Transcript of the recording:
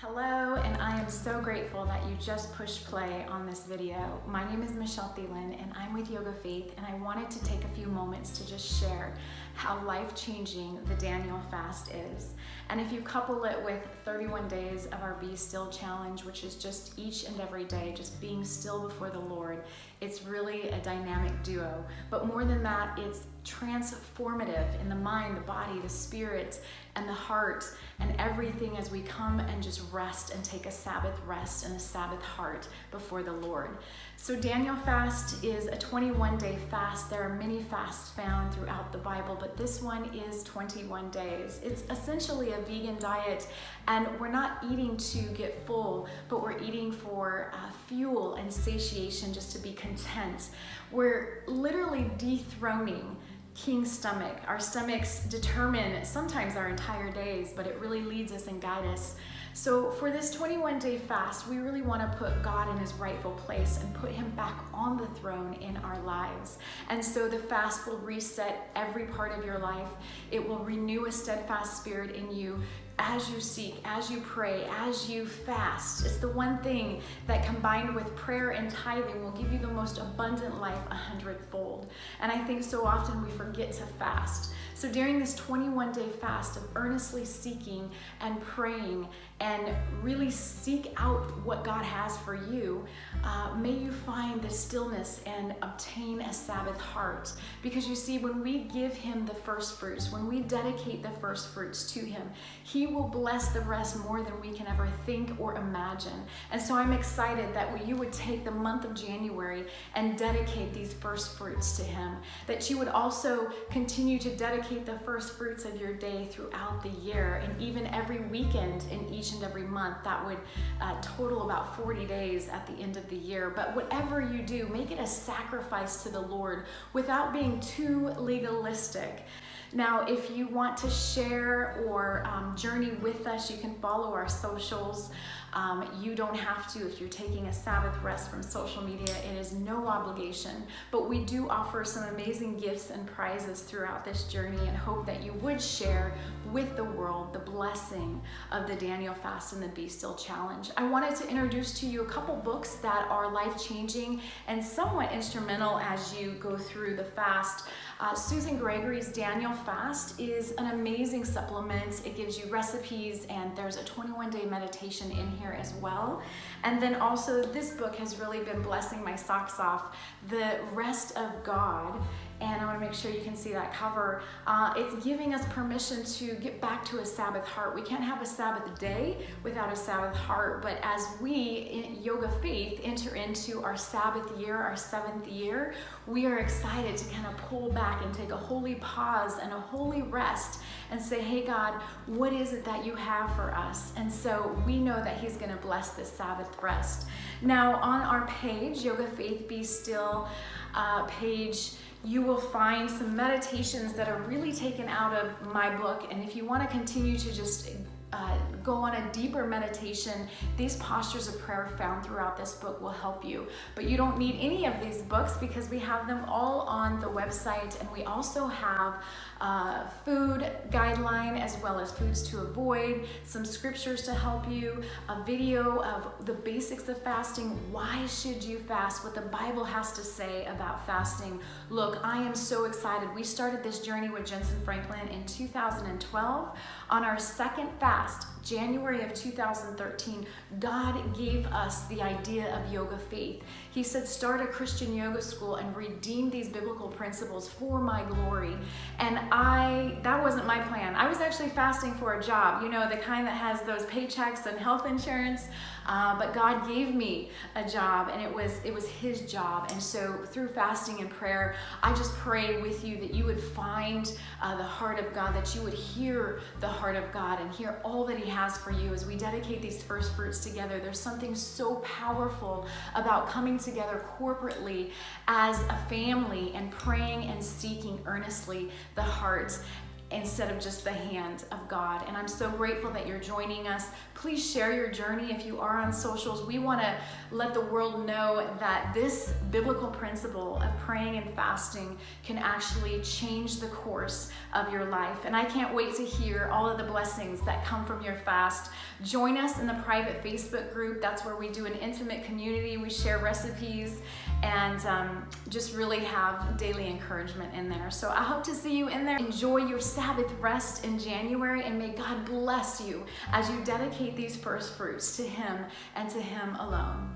Hello, and I am so grateful that you just pushed play on this video. My name is Michelle Thielen, and I'm with Yoga Faith, and I wanted to take a few moments to just share how life-changing the Daniel fast is. And if you couple it with 31 days of our Be Still challenge, which is just each and every day, just being still before the Lord, it's really a dynamic duo. But more than that, it's transformative in the mind, the body, the spirit, and the heart, and everything as we come and just rest and take a Sabbath rest and a Sabbath heart before the Lord. So Daniel fast is a 21-day fast. There are many fasts found throughout the Bible, but this one is 21 days. It's essentially a vegan diet, and we're not eating to get full, but we're eating for fuel and satiation, just to be content. We're literally dethroning King's stomach. Our stomachs determine sometimes our entire days, but it really leads us and guides us. So for this 21-day fast, we really want to put God in his rightful place and put him back on the throne in our lives. And so the fast will reset every part of your life. It will renew a steadfast spirit in you as you seek, as you pray, as you fast. It's the one thing that, combined with prayer and tithing, will give you the most abundant life 100-fold. And I think so often we forget to fast. So during this 21-day fast of earnestly seeking and praying and really seek out what God has for you, may you find the stillness and obtain a Sabbath heart. Because you see, when we give him the first fruits, when we dedicate the first fruits to him, he will bless the rest more than we can ever think or imagine. And so I'm excited that you would take the month of January and dedicate these first fruits to him. That you would also continue to dedicate the first fruits of your day throughout the year, and even every weekend in each and every month. That would total about 40 days at the end of the year. But whatever you do, make it a sacrifice to the Lord without being too legalistic. Now, if you want to share or journey with us, you can follow our socials. You don't have to if you're taking a Sabbath rest from social media. It is no obligation, but we do offer some amazing gifts and prizes throughout this journey, and hope that you would share with the world the blessing of the Daniel fast and the Be Still challenge. I wanted to introduce to you a couple books that are life-changing and somewhat instrumental as you go through the fast. Susan Gregory's Daniel Fast is an amazing supplement. It gives you recipes, and there's a 21-day meditation in here as well. And then also, this book has really been blessing my socks off, The Rest of God. And I want to make sure you can see that cover. It's giving us permission to get back to a Sabbath heart. We can't have a Sabbath day without a Sabbath heart, but as we in Yoga Faith enter into our Sabbath year, our 7th year, we are excited to kind of pull back and take a holy pause and a holy rest and say, hey God, what is it that you have for us? And so we know that he's going to bless this Sabbath rest. Now on our page, Yoga Faith Be Still page, you will find some meditations that are really taken out of my book. And if you want to continue to just go on a deeper meditation, these postures of prayer found throughout this book will help you. But you don't need any of these books because we have them all on the website, and we also have food guideline as well as foods to avoid, some scriptures to help you, a video of the basics of fasting, why should you fast, what the Bible has to say about fasting. Look, I am so excited. We started this journey with Jensen Franklin in 2012. On our second fast, January of 2013, God gave us the idea of Yoga Faith. He said, start a Christian yoga school and redeem these biblical principles for my glory. And that wasn't my plan. I was actually fasting for a job, you know, the kind that has those paychecks and health insurance. But God gave me a job, and it was his job. And so through fasting and prayer, I just pray with you that you would find the heart of God, that you would hear the heart of God and hear all that he has for you as we dedicate these first fruits together. There's something so powerful about coming together corporately as a family and praying and seeking earnestly the heart. instead of just the hand of God. And I'm so grateful that you're joining us. Please share your journey if you are on socials. We want to let the world know that this biblical principle of praying and fasting can actually change the course of your life. And I can't wait to hear all of the blessings that come from your fast. Join us in the private Facebook group. That's where we do an intimate community. We share recipes and just really have daily encouragement in there. So I hope to see you in there. Enjoy your Sabbath rest in January, and may God bless you as you dedicate these first fruits to Him and to Him alone.